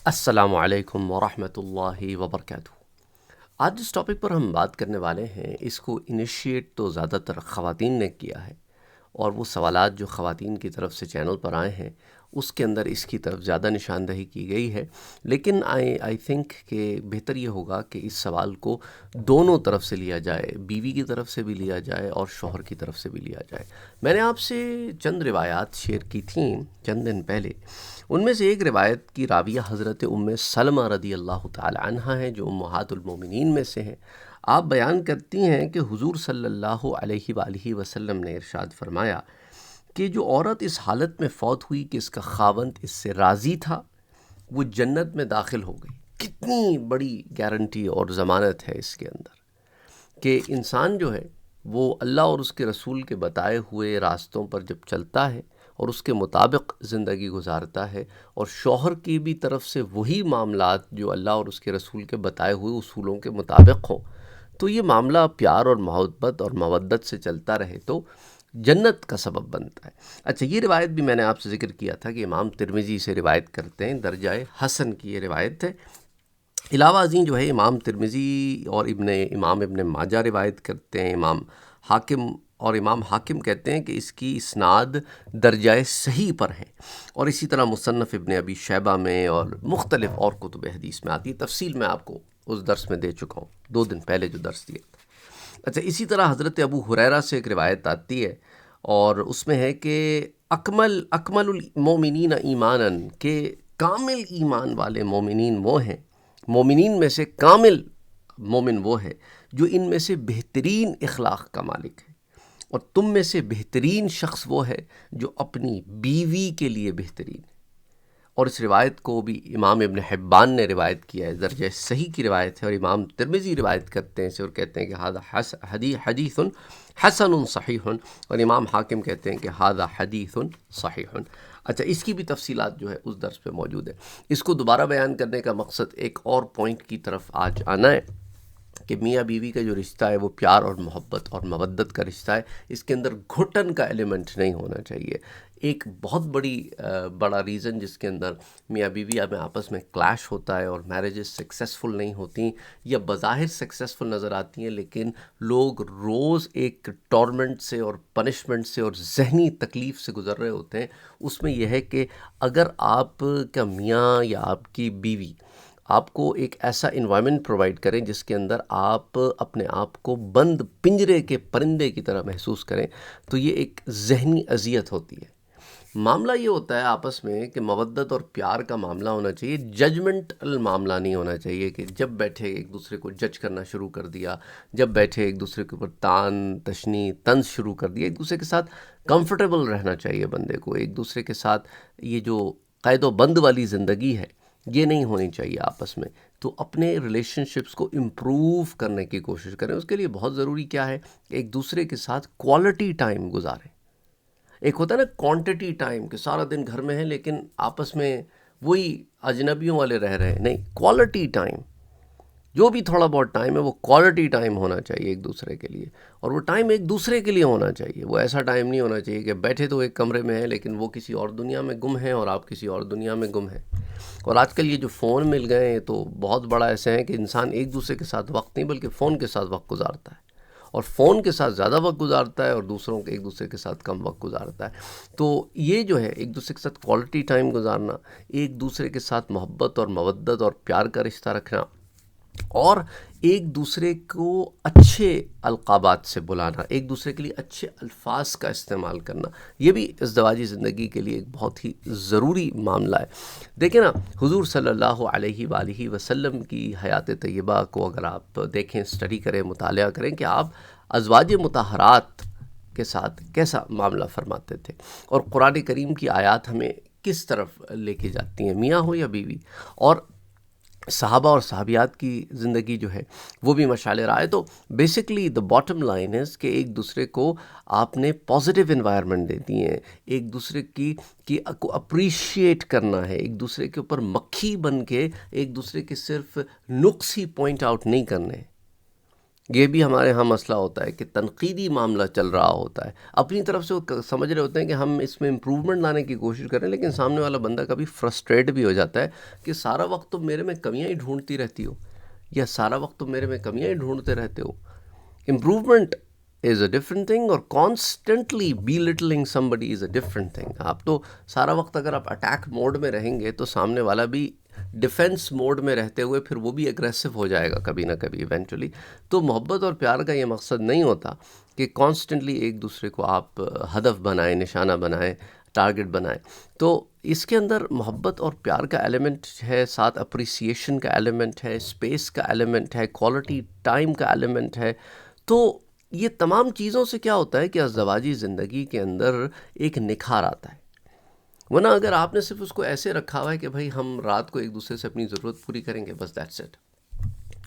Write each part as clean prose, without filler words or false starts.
السلام علیکم ورحمۃ اللہ وبرکاتہ۔ آج جس ٹاپک پر ہم بات کرنے والے ہیں اس کو انیشیٹ تو زیادہ تر خواتین نے کیا ہے، اور وہ سوالات جو خواتین کی طرف سے چینل پر آئے ہیں اس کے اندر اس کی طرف زیادہ نشاندہی کی گئی ہے، لیکن آئی تھنک کہ بہتر یہ ہوگا کہ اس سوال کو دونوں طرف سے لیا جائے، بیوی کی طرف سے بھی لیا جائے اور شوہر کی طرف سے بھی لیا جائے۔ میں نے آپ سے چند روایات شیئر کی تھیں چند دن پہلے، ان میں سے ایک روایت کی راویہ حضرت ام سلمہ رضی اللہ تعالی عنہا ہیں جو امہات المومنین میں سے ہیں۔ آپ بیان کرتی ہیں کہ حضور صلی اللہ علیہ وآلہ وسلم نے ارشاد فرمایا کہ جو عورت اس حالت میں فوت ہوئی کہ اس کا خاوند اس سے راضی تھا، وہ جنت میں داخل ہو گئی۔ کتنی بڑی گارنٹی اور ضمانت ہے اس کے اندر کہ انسان جو ہے وہ اللہ اور اس کے رسول کے بتائے ہوئے راستوں پر جب چلتا ہے اور اس کے مطابق زندگی گزارتا ہے، اور شوہر کی بھی طرف سے وہی معاملات جو اللہ اور اس کے رسول کے بتائے ہوئے اصولوں کے مطابق ہوں، تو یہ معاملہ پیار اور محبت اور مودت سے چلتا رہے تو جنت کا سبب بنتا ہے۔ اچھا، یہ روایت بھی میں نے آپ سے ذکر کیا تھا کہ امام ترمذی سے روایت کرتے ہیں، درجہ حسن کی یہ روایت ہے۔ علاوہ ازیں جو ہے امام ترمذی اور امام ابن ماجہ روایت کرتے ہیں، امام حاکم کہتے ہیں کہ اس کی اسناد درجہ صحیح پر ہے، اور اسی طرح مصنف ابن ابی شیبہ میں اور مختلف اور کتب حدیث میں آتی ہے۔ تفصیل میں آپ کو اس درس میں دے چکا ہوں 2 دن پہلے جو درس دیا تھا۔ اچھا، اسی طرح حضرت ابو ہریرہ سے ایک روایت آتی ہے، اور اس میں ہے کہ اکمل المومنین ایمانا، کہ کامل ایمان والے مومنین وہ ہیں، مومنین میں سے کامل مومن وہ ہے جو ان میں سے بہترین اخلاق کا مالک ہے، اور تم میں سے بہترین شخص وہ ہے جو اپنی بیوی کے لیے بہترین ہے۔ اور اس روایت کو بھی امام ابن حبان نے روایت کیا ہے، درجہ صحیح کی روایت ہے، اور امام ترمذی روایت کرتے ہیں اسے اور کہتے ہیں کہ حدیث حسن صحیح، اور امام حاکم کہتے ہیں کہ ھذا حدیث صحیح۔ اچھا، اس کی بھی تفصیلات جو ہے اس درس پہ موجود ہے۔ اس کو دوبارہ بیان کرنے کا مقصد ایک اور پوائنٹ کی طرف آج آنا ہے کہ میاں بیوی کا جو رشتہ ہے وہ پیار اور محبت اور مودت کا رشتہ ہے، اس کے اندر گھٹن کا ایلیمنٹ نہیں ہونا چاہیے۔ ایک بہت بڑا ریزن جس کے اندر میاں بیوی میں آپس میں کلیش ہوتا ہے اور میرجز سکسیسفل نہیں ہوتی یا بظاہر سکسیسفل نظر آتی ہیں، لیکن لوگ روز ایک ٹورمنٹ سے اور پنشمنٹ سے اور ذہنی تکلیف سے گزر رہے ہوتے ہیں، اس میں یہ ہے کہ اگر آپ کا میاں یا آپ کی بیوی آپ کو ایک ایسا انوائرمنٹ پرووائڈ کریں جس کے اندر آپ اپنے آپ کو بند پنجرے کے پرندے کی طرح محسوس کریں، تو یہ ایک ذہنی اذیت ہوتی ہے۔ معاملہ یہ ہوتا ہے آپس میں کہ مودت اور پیار کا معاملہ ہونا چاہیے، ججمنٹل معاملہ نہیں ہونا چاہیے کہ جب بیٹھے ایک دوسرے کو جج کرنا شروع کر دیا، جب بیٹھے ایک دوسرے کے اوپر تان تشنی طنز شروع کر دیا۔ ایک دوسرے کے ساتھ کمفرٹیبل رہنا چاہیے بندے کو، ایک دوسرے کے ساتھ یہ جو قید و بند والی زندگی ہے یہ نہیں ہونی چاہیے آپس میں۔ تو اپنے ریلیشن شپس کو امپروو کرنے کی کوشش کریں۔ اس کے لیے بہت ضروری کیا ہے کہ ایک دوسرے کے ساتھ کوالٹی ٹائم گزاریں۔ ایک ہوتا ہے نا کوانٹٹی ٹائم، کہ سارا دن گھر میں ہے لیکن آپس میں وہی اجنبیوں والے رہ رہے ہیں، نہیں، کوالٹی ٹائم، جو بھی تھوڑا بہت ٹائم ہے وہ کوالٹی ٹائم ہونا چاہیے ایک دوسرے کے لیے، اور وہ ٹائم ایک دوسرے کے لیے ہونا چاہیے۔ وہ ایسا ٹائم نہیں ہونا چاہیے کہ بیٹھے تو ایک کمرے میں ہیں لیکن وہ کسی اور دنیا میں گم ہیں اور آپ کسی اور دنیا میں گم ہیں۔ اور آج کل یہ جو فون مل گئے ہیں تو بہت بڑا ایسے ہیں کہ انسان ایک دوسرے کے ساتھ وقت نہیں بلکہ فون کے ساتھ وقت گزارتا ہے، اور فون کے ساتھ زیادہ وقت گزارتا ہے اور دوسروں کے ایک دوسرے کے ساتھ کم وقت گزارتا ہے۔ تو یہ جو ہے ایک دوسرے کے ساتھ کوالٹی ٹائم گزارنا، ایک دوسرے کے ساتھ محبت اور مودت اور پیار کا رشتہ رکھنا، اور ایک دوسرے کو اچھے القابات سے بلانا، ایک دوسرے کے لیے اچھے الفاظ کا استعمال کرنا، یہ بھی ازدواجی زندگی کے لیے ایک بہت ہی ضروری معاملہ ہے۔ دیکھیں نا، حضور صلی اللہ علیہ وآلہ وسلم کی حیات طیبہ کو اگر آپ دیکھیں، اسٹڈی کریں، مطالعہ کریں کہ آپ ازواج مطہرات کے ساتھ کیسا معاملہ فرماتے تھے، اور قرآن کریم کی آیات ہمیں کس طرف لے کے جاتی ہیں، میاں ہو یا بیوی، اور صحابہ اور صحابیات کی زندگی جو ہے وہ بھی مشعل راہ ہے۔ تو بیسکلی دا باٹم لائن ہے کہ ایک دوسرے کو آپ نے پازیٹیو انوائرمنٹ دے دی ہیں، ایک دوسرے کی کو اپریشیٹ کرنا ہے، ایک دوسرے کے اوپر مکھی بن کے ایک دوسرے کے صرف نقص ہی پوائنٹ آؤٹ نہیں کرنے۔ یہ بھی ہمارے ہاں مسئلہ ہوتا ہے کہ تنقیدی معاملہ چل رہا ہوتا ہے، اپنی طرف سے وہ سمجھ رہے ہوتے ہیں کہ ہم اس میں امپروومنٹ لانے کی کوشش کریں، لیکن سامنے والا بندہ کبھی فرسٹریٹ بھی ہو جاتا ہے کہ سارا وقت تم میرے میں کمیاں ہی ڈھونڈتی رہتی ہو، یا سارا وقت تم میرے میں کمیاں ہی ڈھونڈتے رہتے ہو۔ Improvement is a different thing, اور constantly belittling somebody is a different thing. آپ تو سارا وقت اگر آپ اٹیک موڈ میں رہیں گے تو سامنے والا بھی ڈیفنس موڈ میں رہتے ہوئے پھر وہ بھی اگریسو ہو جائے گا کبھی نہ کبھی ایونچولی۔ تو محبت اور پیار کا یہ مقصد نہیں ہوتا کہ کانسٹنٹلی ایک دوسرے کو آپ ہدف بنائیں، نشانہ بنائیں، ٹارگٹ بنائیں۔ تو اس کے اندر محبت اور پیار کا ایلیمنٹ ہے، ساتھ اپریسیشن کا ایلیمنٹ ہے، اسپیس کا ایلیمنٹ ہے، کوالٹی ٹائم کا ایلیمنٹ ہے۔ تو یہ تمام چیزوں سے کیا ہوتا ہے کہ ازدواجی زندگی کے اندر ایک نکھار آتا ہے۔ ورنہ اگر آپ نے صرف اس کو ایسے رکھا ہوا ہے کہ بھائی ہم رات کو ایک دوسرے سے اپنی ضرورت پوری کریں گے، بس دیٹس اٹ۔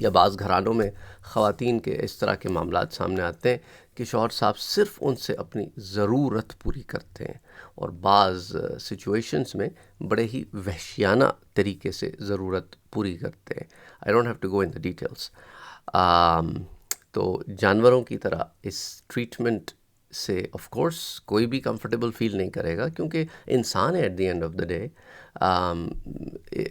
یا بعض گھرانوں میں خواتین کے اس طرح کے معاملات سامنے آتے ہیں کہ شوہر صاحب صرف ان سے اپنی ضرورت پوری کرتے ہیں، اور بعض سچویشنز میں بڑے ہی وحشیانہ طریقے سے ضرورت پوری کرتے ہیں۔ I don't have to go in the details. تو جانوروں کی طرح اس ٹریٹمنٹ سے آف کورس کوئی بھی کمفرٹیبل فیل نہیں کرے گا، کیونکہ انسان ہے at the end of the day.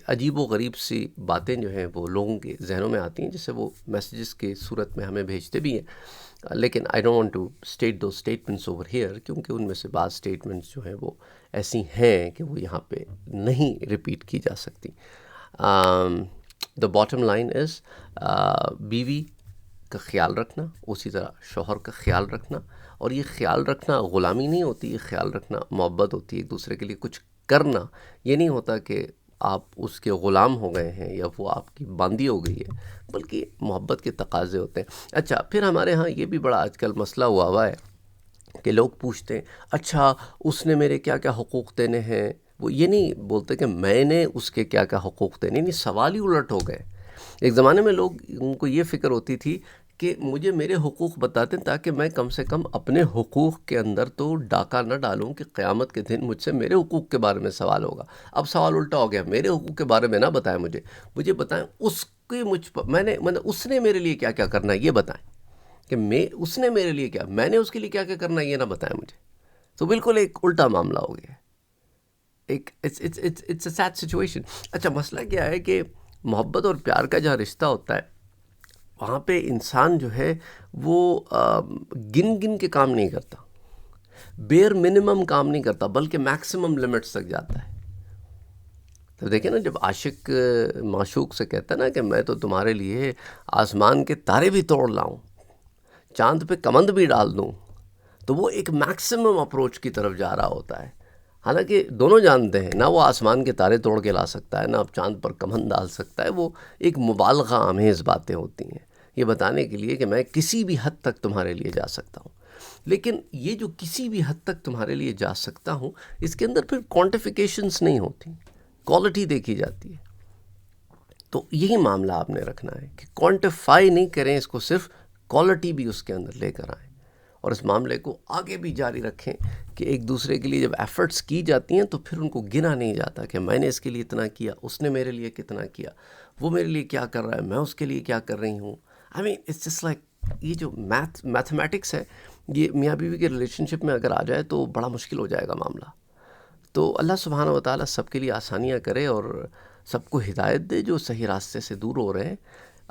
عجیب و غریب سی باتیں جو ہیں وہ لوگوں کے ذہنوں میں آتی ہیں، جسے وہ میسیجز کی صورت میں ہمیں بھیجتے بھی ہیں، لیکن I don't want to state those statements over here, کیونکہ ان میں سے بعض اسٹیٹمنٹس جو ہیں وہ ایسی ہیں کہ وہ یہاں پہ نہیں ریپیٹ کی جا سکتی۔ دا باٹم لائن از بیوی کا خیال رکھنا، اسی طرح شوہر کا خیال رکھنا، اور یہ خیال رکھنا غلامی نہیں ہوتی، یہ خیال رکھنا محبت ہوتی ہے۔ ایک دوسرے کے لیے کچھ کرنا یہ نہیں ہوتا کہ آپ اس کے غلام ہو گئے ہیں یا وہ آپ کی باندی ہو گئی ہے، بلکہ محبت کے تقاضے ہوتے ہیں۔ اچھا، پھر ہمارے ہاں یہ بھی بڑا آج کل مسئلہ ہوا ہے کہ لوگ پوچھتے ہیں اچھا اس نے میرے کیا کیا حقوق دینے ہیں۔ وہ یہ نہیں بولتے کہ میں نے اس کے کیا کیا حقوق دینے، نہیں، سوال ہی الٹ ہو گئے۔ ایک زمانے میں لوگ ان کو یہ فکر ہوتی تھی کہ مجھے میرے حقوق بتاتے ہیں تاکہ میں کم سے کم اپنے حقوق کے اندر تو ڈاکہ نہ ڈالوں کہ قیامت کے دن مجھ سے میرے حقوق کے بارے میں سوال ہوگا۔ اب سوال الٹا ہو گیا، میرے حقوق کے بارے میں نہ بتائیں مجھے بتائیں اس کی مجھ پر میں نے اس نے میرے لیے کیا کیا کرنا ہے یہ بتائیں، کہ اس نے میرے لیے کیا، میں نے اس کے لیے کیا کیا کرنا ہے یہ نہ بتائیں مجھے۔ تو بالکل ایک الٹا معاملہ ہو گیا، ایک اٹس اے سیڈ سچویشن۔ اچھا، مسئلہ کیا ہے کہ محبت اور پیار کا جہاں رشتہ ہوتا ہے وہاں پہ انسان جو ہے وہ گن گن کے کام نہیں کرتا، بیر منیمم کام نہیں کرتا، بلکہ میکسیمم لمٹس تک جاتا ہے۔ تو دیکھیں نا، جب عاشق معشوق سے کہتا ہے نا کہ میں تو تمہارے لیے آسمان کے تارے بھی توڑ لاؤں، چاند پہ کمند بھی ڈال دوں، تو وہ ایک میکسیمم اپروچ کی طرف جا رہا ہوتا ہے۔ حالانکہ دونوں جانتے ہیں، نہ وہ آسمان کے تارے توڑ کے لا سکتا ہے، نہ چاند پر کمند ڈال سکتا ہے۔ وہ ایک مبالغہ آمیز باتیں ہوتی ہیں یہ بتانے کے لیے کہ میں کسی بھی حد تک تمہارے لیے جا سکتا ہوں۔ لیکن یہ جو کسی بھی حد تک تمہارے لیے جا سکتا ہوں، اس کے اندر پھر کوانٹیفیکیشنز نہیں ہوتی، کوالٹی دیکھی جاتی ہے۔ تو یہی معاملہ آپ نے رکھنا ہے کہ کوانٹیفائی نہیں کریں اس کو، صرف کوالٹی بھی اس کے اندر لے کر آئیں، اور اس معاملے کو آگے بھی جاری رکھیں کہ ایک دوسرے کے لیے جب ایفرٹس کی جاتی ہیں تو پھر ان کو گنا نہیں جاتا کہ میں نے اس کے لیے اتنا کیا، اس نے میرے لیے کتنا کیا، وہ میرے لیے کیا کر رہا ہے، میں اس کے لیے کیا کر رہی ہوں۔ آئی مین اٹس جسٹ لائک یہ جو میتھمیٹکس ہے، یہ میاں بیوی کے ریلیشن شپ میں اگر آ جائے تو بڑا مشکل ہو جائے گا معاملہ۔ تو اللہ سبحانہ و تعالیٰ سب کے لیے آسانیاں کرے اور سب کو ہدایت دے جو صحیح راستے سے دور ہو رہے ہیں،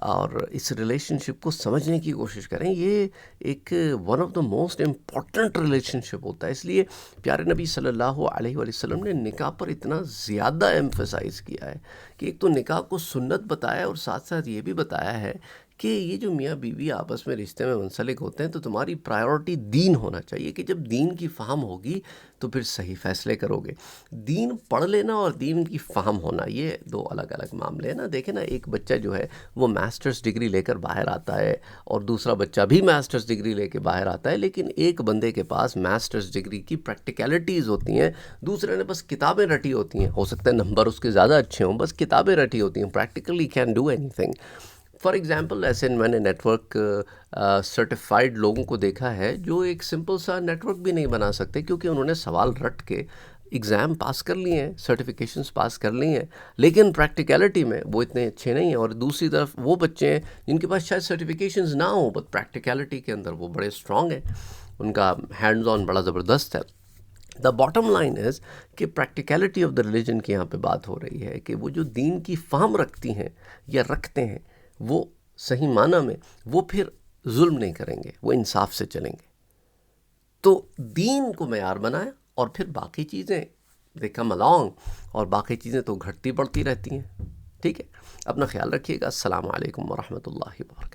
اور اس ریلیشن شپ کو سمجھنے کی کوشش کریں۔ یہ ایک one of the most important relationship ہوتا ہے، اس لیے پیارے نبی صلی اللہ علیہ وآلہ وسلم نے نکاح پر اتنا زیادہ ایمفیسائز کیا ہے کہ ایک تو نکاح کو سنت بتایا، اور ساتھ ساتھ یہ بھی بتایا ہے کہ یہ جو میاں بیوی آپس میں رشتے میں منسلک ہوتے ہیں تو تمہاری پرائیورٹی دین ہونا چاہیے، کہ جب دین کی فہم ہوگی تو پھر صحیح فیصلے کرو گے۔ دین پڑھ لینا اور دین کی فہم ہونا یہ دو الگ الگ معاملے ہیں نا۔ دیکھیں نا، ایک بچہ جو ہے وہ ماسٹرز ڈگری لے کر باہر آتا ہے، اور دوسرا بچہ بھی ماسٹرز ڈگری لے کے باہر آتا ہے، لیکن ایک بندے کے پاس ماسٹرز ڈگری کی پریکٹیکلٹیز ہوتی ہیں، دوسرے نے بس کتابیں رٹی ہوتی ہیں۔ ہو سکتا ہے نمبر اس کے زیادہ اچھے ہوں، بس کتابیں رٹی ہوتی ہیں، practically can do any thing. For example, ایسے میں نے نیٹ ورک سرٹیفائڈ لوگوں کو دیکھا ہے جو ایک سمپل سا نیٹ ورک بھی نہیں بنا سکتے، کیونکہ انہوں نے سوال رٹ کے ایگزام پاس کر لیے ہیں، سرٹیفکیشنز پاس کر لی ہیں، لیکن پریکٹیکلٹی میں وہ اتنے اچھے نہیں ہیں. اور دوسری طرف وہ بچے ہیں جن کے پاس شاید سرٹیفکیشنز نہ ہوں بٹ پریکٹیکلٹی کے اندر وہ بڑے اسٹرانگ ہیں، ان کا ہینڈز آن بڑا زبردست ہے. دا باٹم لائن از کہ پریکٹیکلٹی آف دا ریلیجن کی یہاں پہ بات ہو رہی ہے کہ وہ جو دین کی فہم رکھتی ہیں یا رکھتے ہیں وہ صحیح معنی میں وہ پھر ظلم نہیں کریں گے، وہ انصاف سے چلیں گے. تو دین کو معیار بنائیں اور پھر باقی چیزیں دے کم along، اور باقی چیزیں تو گھٹتی بڑھتی رہتی ہیں. ٹھیک ہے، اپنا خیال رکھیے گا. السلام علیکم ورحمۃ اللہ وبرکاتہ.